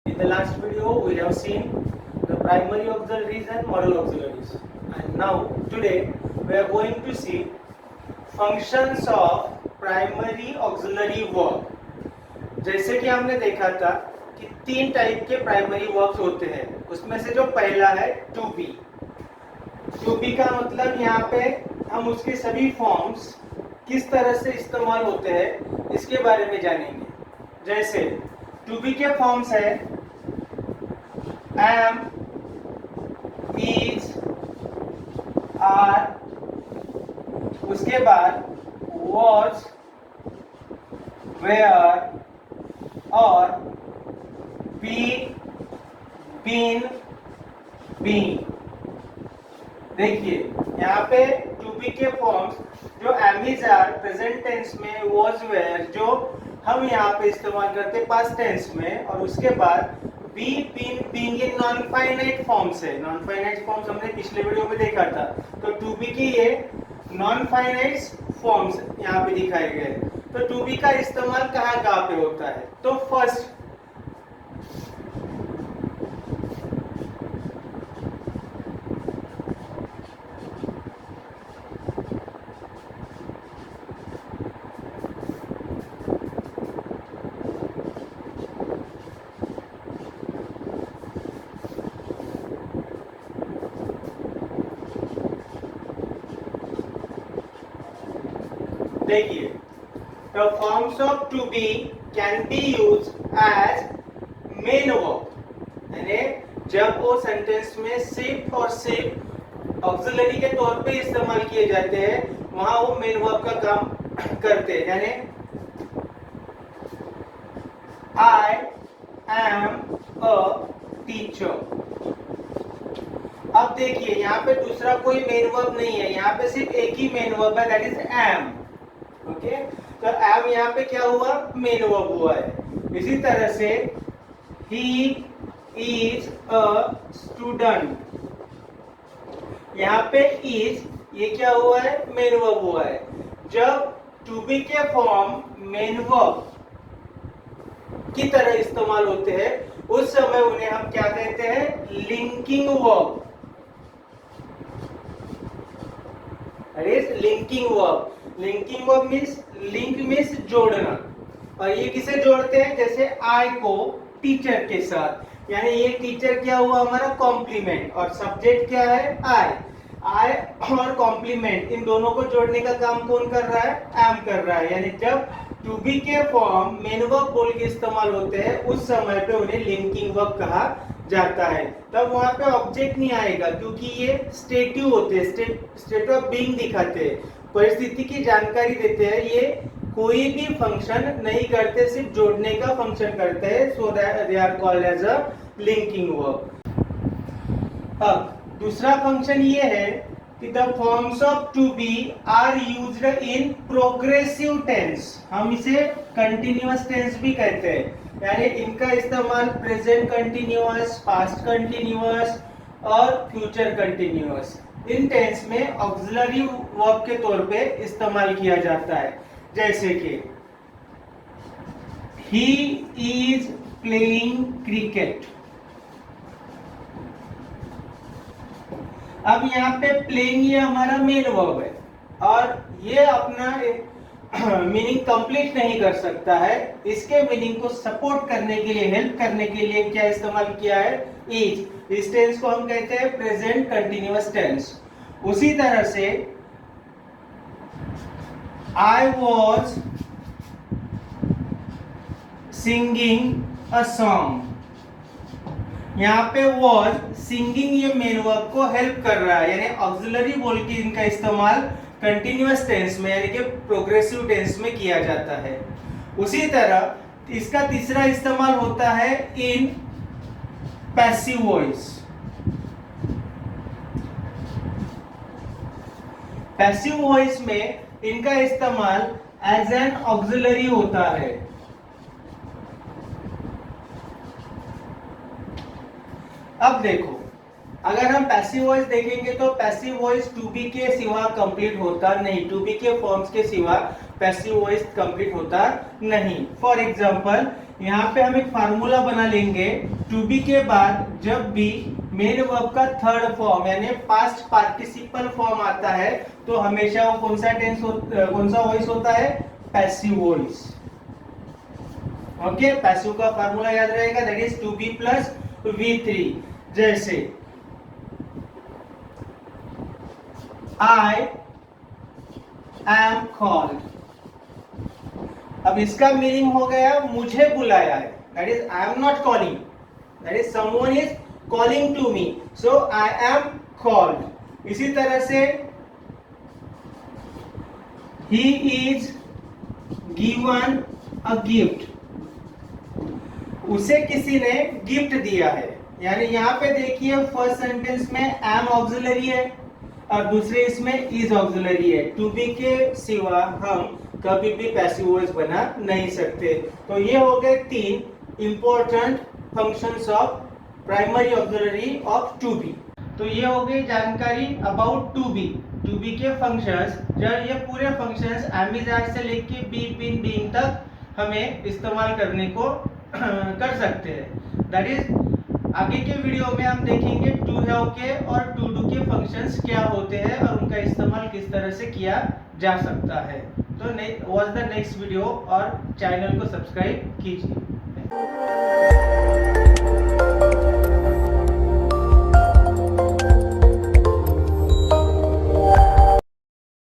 In the last video, we have seen the primary auxiliaries and model auxiliaries. And now, today, we are going to see functions of primary auxiliary verb. जैसे कि हमने देखा था कि तीन type के primary verbs होते हैं, उसमें से जो पहला है टू बी। टू बी का मतलब यहाँ पे हम उसके सभी फॉर्म्स किस तरह से इस्तेमाल होते हैं इसके बारे में जानेंगे। जैसे टू बी के फॉर्म्स है एम, इज, आर, उसके बाद वॉज, वेयर और बी, बीन, बीइंग। देखिए यहाँ पे टू बी के फॉर्म्स जो am, is, are present tense में, वॉज, वेयर जो हम यहाँ पे इस्तेमाल करते पास्ट टेंस में, और उसके बाद be, been, being in non finite forms है। नॉन फाइनाइट फॉर्म्स हमने पिछले वीडियो में देखा था, तो टू बी की ये नॉन फाइनाइट फॉर्म्स यहाँ पे दिखाए गए। तो टू बी का इस्तेमाल कहाँ कहाँ पे होता है? तो फर्स्ट देखिए, the forms of to be can be used as main verb, यानी जब वो सेंटेंस में सिर्फ और सिर्फ ऑक्सिलरी के तौर पे इस्तेमाल किए जाते हैं, वहां वो मेन वर्ब का काम करते हैं। यानी I am a teacher। अब देखिए यहाँ पे दूसरा कोई मेन वर्ब नहीं है, यहाँ पे सिर्फ एक ही मेन वर्ब है, दैट इज am। ओके, तो एम यहाँ पे क्या हुआ? मेन वर्ब हुआ है। इसी तरह से ही इज अ स्टूडेंट, यहाँ पे इज ये क्या हुआ है? मेन वर्ब हुआ है। जब टू बी के फॉर्म मेन वर्ब की तरह इस्तेमाल होते हैं, उस समय उन्हें हम क्या कहते हैं? Linking verb. Linking verb. Linking verb means, link means जोड़ना। और ये किसे जोड़ते हैं? जैसे आई को टीचर के साथ, यानी ये टीचर क्या हुआ हमारा? कॉम्प्लीमेंट, और सब्जेक्ट क्या है? आई। आई और कॉम्प्लीमेंट, इन दोनों को जोड़ने का काम कौन कर रहा है? एम कर रहा है। यानी जब टू बी के फॉर्म मेन वर्ब बोल के इस्तेमाल होते हैं, उस समय पे उन्हें लिंकिंग वर्ब कहा जाता है। तब वहां पे ऑब्जेक्ट नहीं आएगा, क्योंकि ये स्टेटिव होते हैं, स्टेट ऑफ बीइंग दिखाते हैं, परिस्थिति की जानकारी देते हैं। ये कोई भी फंक्शन नहीं करते, सिर्फ जोड़ने का फंक्शन करते हैं। So that they are called as a linking verb. अब दूसरा फंक्शन ये है कि the forms of to be are used in progressive tense. हम इसे कंटिन्यूअस टेंस भी कहते हैं, यानी इनका इस्तेमाल प्रेजेंट कंटिन्यूअस, पास्ट कंटिन्यूअस और फ्यूचर कंटिन्यूअस, इन टेंस में ऑक्सिलरी वर्ब के तौर पे इस्तेमाल किया जाता है। जैसे कि ही इज प्लेइंग क्रिकेट। अब यहाँ पे प्लेइंग ये हमारा मेन वर्ब है, और ये अपना मीनिंग कंप्लीट नहीं कर सकता है। इसके मीनिंग को सपोर्ट करने के लिए, हेल्प करने के लिए क्या इस्तेमाल किया है? इज। इस टेंस को हम कहते हैं प्रेजेंट कंटिन्यूअस टेंस। उसी तरह से I was singing a song, यहाँ पे was singing ये मेन वर्ब को हेल्प कर रहा है, यानी ऑक्सिलरी बोल के इनका इस्तेमाल कंटिन्यूअस टेंस में, यानी कि प्रोग्रेसिव टेंस में किया जाता है। उसी तरह इसका तीसरा इस्तेमाल होता है in passive voice. Passive voice में इनका इस्तेमाल एज एन ऑक्सिलरी होता है। अब देखो, अगर हम पैसिव वॉइस देखेंगे तो पैसिव वॉइस टू बी के सिवा कंप्लीट होता नहीं, टू बी के फॉर्म्स के सिवा पैसिव वॉइस कंप्लीट होता नहीं। फॉर एग्जांपल यहाँ पे हम एक फार्मूला बना लेंगे, टू बी के बाद जब भी मेन वर्ब का थर्ड फॉर्म यानी पास्ट पार्टिसिपल फॉर्म आता है तो हमेशा वो कौन सा वॉइस होता है, पैसिव वॉइस। ओके, पैसिव का फार्मूला याद रहेगा, that is to be plus V3। जैसे I am called, अब इसका मीनिंग हो गया मुझे बुलाया है, that is I am not calling, that is someone is calling to me, so I am called. इसी तरह से he is given a gift, उसे किसी ने गिफ्ट दिया है। यानी यहाँ पे देखिए फर्स्ट सेंटेंस में एम ऑक्सिलरी है और दूसरे इसमें इज ऑक्सिलरी है। टू बी के सिवा हम कभी भी पैसिव वॉइस बना नहीं सकते। तो ये हो गए 3 important functions of primary auxiliary of to be. तो ये हो गई जानकारी अबाउट टू बी के फंक्शंस। जब ये पूरे फंक्शंस एमिजाज से लेके बी बिन बीइंग तक हमें इस्तेमाल करने को कर सकते हैं। दैट इज आगे के वीडियो में हम देखेंगे टू हैव के और टू डू के फंक्शंस क्या होते हैं और उनका इस्तेमाल किस तरह से किया जा सकता है। तो वॉच द नेक्स्ट वीडियो और चैनल को सब्सक्राइब कीजिए।